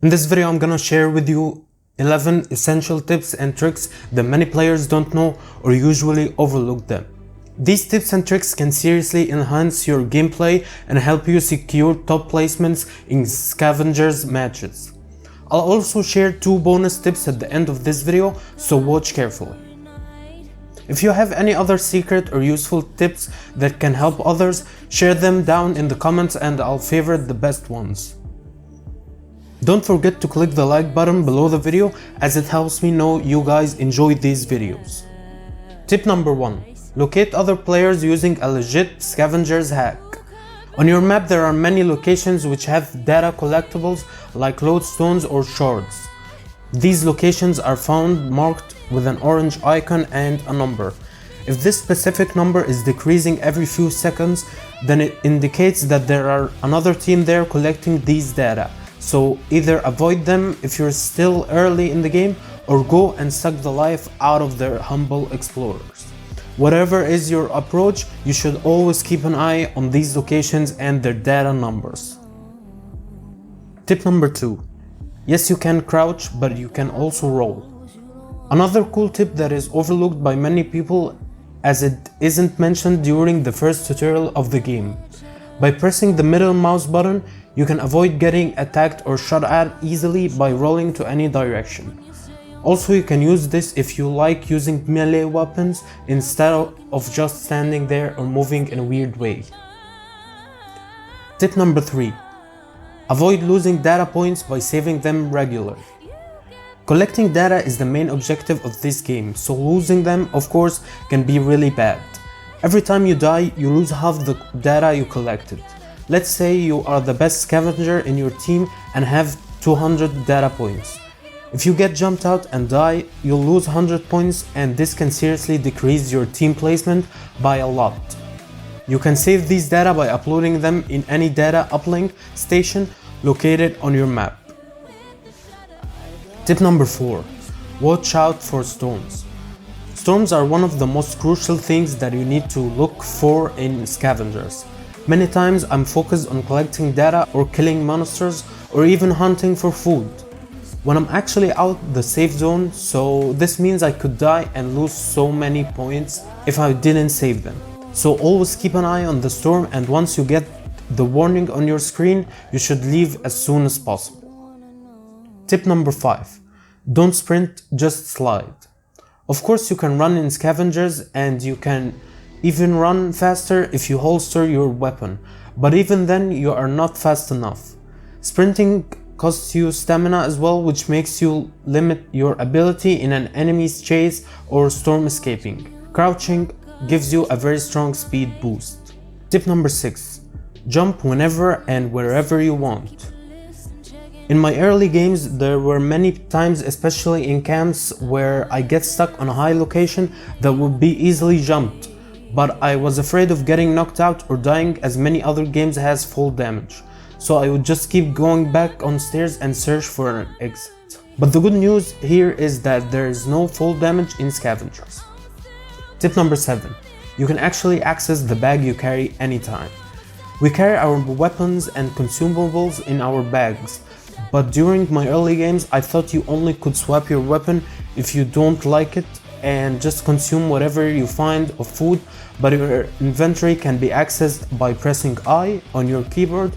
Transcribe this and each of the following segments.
In this video, I'm gonna share with you 11 essential tips and tricks that many players don't know or usually overlook them. These tips and tricks can seriously enhance your gameplay and help you secure top placements in Scavengers matches. I'll also share 2 bonus tips at the end of this video, so watch carefully. If you have any other secret or useful tips that can help others, share them down in the comments and I'll favorite the best ones. Don't forget to click the like button below the video, as it helps me know you guys enjoy these videos. Tip number 1. Locate other players using a legit Scavengers hack. On your map there are many locations which have data collectibles like lodestones or shards. These locations are found marked with an orange icon and a number. If this specific number is decreasing every few seconds, then it indicates that there are another team there collecting these data. So either avoid them if you're still early in the game, or go and suck the life out of their humble explorers. Whatever is your approach, you should always keep an eye on these locations and their data numbers. Tip number 2. Yes, you can crouch, but you can also roll. Another cool tip that is overlooked by many people, as it isn't mentioned during the first tutorial of the game. By pressing the middle mouse button, you can avoid getting attacked or shot at easily by rolling to any direction. Also, you can use this if you like using melee weapons instead of just standing there or moving in a weird way. Tip number 3. Avoid losing data points by saving them regularly. Collecting data is the main objective of this game, so losing them, of course, can be really bad. Every time you die, you lose half the data you collected. Let's say you are the best scavenger in your team and have 200 data points. If you get jumped out and die, you'll lose 100 points, and this can seriously decrease your team placement by a lot. You can save these data by uploading them in any data uplink station located on your map. Tip number 4. Watch out for storms. Storms are one of the most crucial things that you need to look for in Scavengers. Many times I'm focused on collecting data or killing monsters or even hunting for food, when I'm actually out the safe zone, so this means I could die and lose so many points if I didn't save them. So always keep an eye on the storm, and once you get the warning on your screen, you should leave as soon as possible. Tip number 5. Don't sprint, just slide. Of course you can run in Scavengers, and you can even run faster if you holster your weapon, but even then you are not fast enough. Sprinting costs you stamina as well, which makes you limit your ability in an enemy's chase or storm escaping. Crouching gives you a very strong speed boost. Tip number 6. Jump whenever and wherever you want. In my early games, there were many times, especially in camps, where I get stuck on a high location that would be easily jumped, but I was afraid of getting knocked out or dying, as many other games has full damage. So I would just keep going back on stairs and search for an exit. But the good news here is that there is no full damage in Scavengers. Tip number 7. You can actually access the bag you carry anytime. We carry our weapons and consumables in our bags, but during my early games I thought you only could swap your weapon if you don't like it and just consume whatever you find of food, but your inventory can be accessed by pressing I on your keyboard,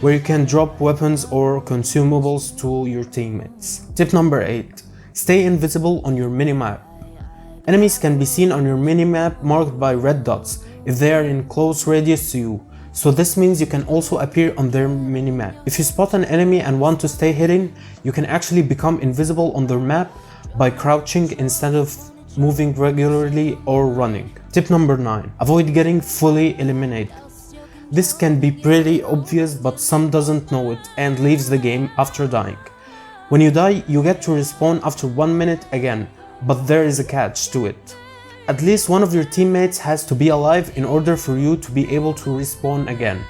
where you can drop weapons or consumables to your teammates. Tip number 8. Stay invisible on your minimap. Enemies can be seen on your minimap marked by red dots if they are in close radius to you, so this means you can also appear on their minimap. If you spot an enemy and want to stay hidden, you can actually become invisible on their map by crouching instead of moving regularly or running. Tip number 9. Avoid getting fully eliminated. This can be pretty obvious, but some doesn't know it and leaves the game after dying. When you die, you get to respawn after 1 minute again, but there is a catch to it. At least one of your teammates has to be alive in order for you to be able to respawn again.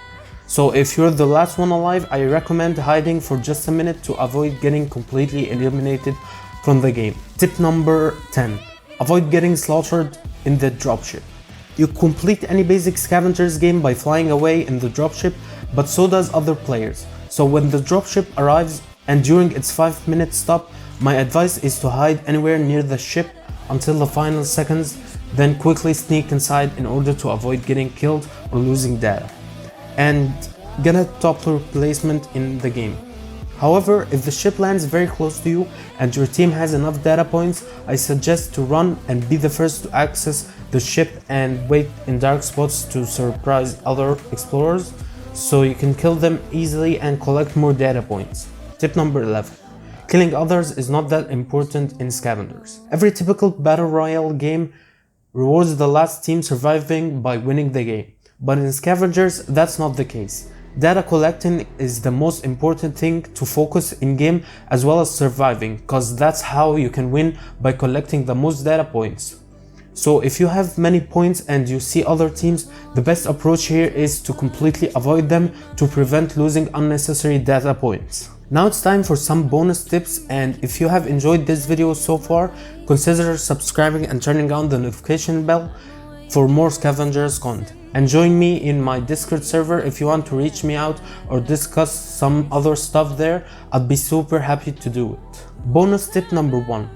So if you're the last one alive, I recommend hiding for just a minute to avoid getting completely eliminated from the game. Tip number 10. Avoid getting slaughtered in the dropship. You complete any basic Scavengers game by flying away in the dropship, but so does other players. So when the dropship arrives, and during its 5-minute stop, my advice is to hide anywhere near the ship until the final seconds, then quickly sneak inside in order to avoid getting killed or losing data, and get a top placement in the game. However, if the ship lands very close to you and your team has enough data points, I suggest to run and be the first to access the ship and wait in dark spots to surprise other explorers so you can kill them easily and collect more data points. Tip number 11. Killing others is not that important in Scavengers. Every typical battle royale game rewards the last team surviving by winning the game, but in Scavengers that's not the case. Data collecting is the most important thing to focus in game, as well as surviving, cause that's how you can win, by collecting the most data points. So if you have many points and you see other teams, the best approach here is to completely avoid them to prevent losing unnecessary data points. Now it's time for some bonus tips, and if you have enjoyed this video so far, consider subscribing and turning on the notification bell for more Scavengers content. And join me in my Discord server if you want to reach me out or discuss some other stuff there. I'd be super happy to do it. Bonus tip number 1.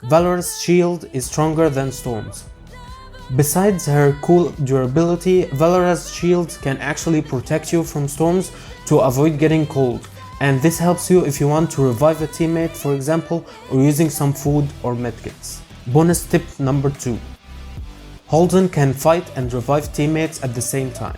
Valor's shield is stronger than Storm's. Besides her cool durability, Valor's shield can actually protect you from storms to avoid getting cold, and this helps you if you want to revive a teammate, for example, or using some food or medkits. Bonus tip number 2. Haldan can fight and revive teammates at the same time.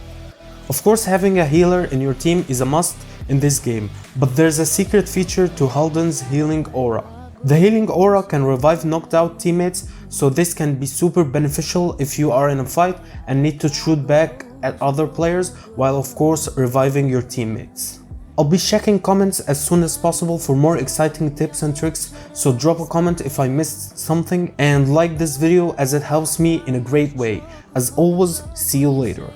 Of course, having a healer in your team is a must in this game, but there's a secret feature to Haldan's healing aura. The healing aura can revive knocked out teammates, so this can be super beneficial if you are in a fight and need to shoot back at other players, while of course reviving your teammates. I'll be checking comments as soon as possible for more exciting tips and tricks, so drop a comment if I missed something and like this video as it helps me in a great way. As always, see you later.